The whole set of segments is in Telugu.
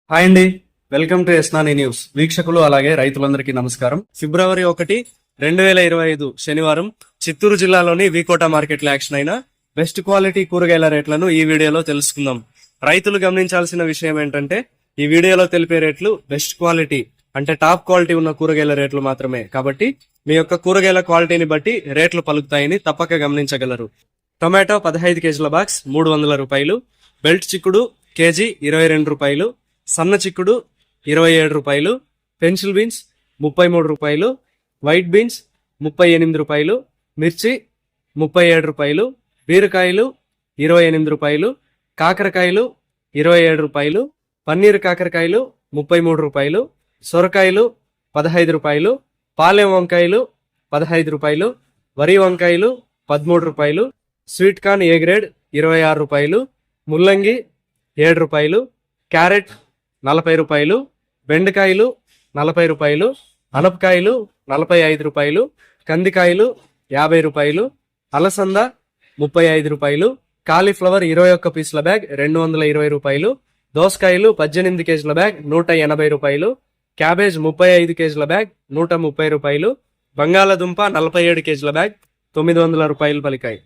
హాయ్ అండి, వెల్కమ్ టు ఎస్నాని న్యూస్. వీక్షకులు అలాగే రైతులందరికీ నమస్కారం. ఫిబ్రవరి 1, 2025 శనివారం చిత్తూరు జిల్లాలోని వీకోట మార్కెట్లో యాక్షన్ అయిన బెస్ట్ క్వాలిటీ కూరగాయల రేట్లను ఈ వీడియోలో తెలుసుకుందాం. రైతులు గమనించాల్సిన విషయం ఏంటంటే, ఈ వీడియోలో తెలిపే రేట్లు బెస్ట్ క్వాలిటీ అంటే టాప్ క్వాలిటీ ఉన్న కూరగాయల రేట్లు మాత్రమే. కాబట్టి మీ యొక్క కూరగాయల క్వాలిటీని బట్టి రేట్లు పలుకుతాయని తప్పక గమనించగలరు. టొమాటో 15 కేజీల బాక్స్ 300 రూపాయలు, బెల్ట్ చిక్కుడు కేజీ 22 రూపాయలు, సన్న చిక్కుడు 27 రూపాయలు, పెన్సిల్ బీన్స్ 33 రూపాయలు, వైట్ బీన్స్ 38 రూపాయలు, మిర్చి 37 రూపాయలు, బీరకాయలు 28 రూపాయలు, కాకరకాయలు 27 రూపాయలు, పన్నీర్ కాకరకాయలు 33 రూపాయలు, సొరకాయలు 15 రూపాయలు, పాలెం వంకాయలు 15 రూపాయలు, వరి వంకాయలు 13 రూపాయలు, స్వీట్ కార్న్ ఏ గ్రేడ్ 26 రూపాయలు, ముల్లంగి 7 రూపాయలు, క్యారెట్ 40 రూపాయలు, బెండకాయలు 40 రూపాయలు, అనపకాయలు 45 రూపాయలు, కందికాయలు 50 రూపాయలు, అలసంద 35 రూపాయలు, కాలీఫ్లవర్ 21 పీసుల బ్యాగ్ 220 రూపాయలు, దోసకాయలు 18 కేజీల బ్యాగ్ 180 రూపాయలు, క్యాబేజ్ 35 కేజీల బ్యాగ్ 130 రూపాయలు, బంగాళదుంప 47 కేజీల బ్యాగ్ 900 రూపాయలు పలికాయి.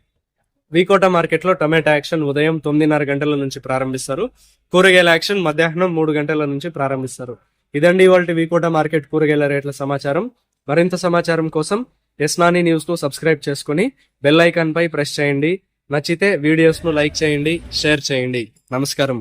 వీకోట మార్కెట్లో టమాటా యాక్షన్ ఉదయం 9:30 గంటల నుంచి ప్రారంభిస్తారు. కూరగాయల యాక్షన్ మధ్యాహ్నం 3 గంటల నుంచి ప్రారంభిస్తారు. ఇదండి ఇవాల్టి వీకోట మార్కెట్ కూరగాయల రేట్ల సమాచారం. మరింత సమాచారం కోసం ఎస్నాని న్యూస్ ను సబ్స్క్రైబ్ చేసుకుని బెల్ ఐకాన్ పై ప్రెస్ చేయండి. నచ్చితే వీడియోస్ ను లైక్ చేయండి, షేర్ చేయండి. నమస్కారం.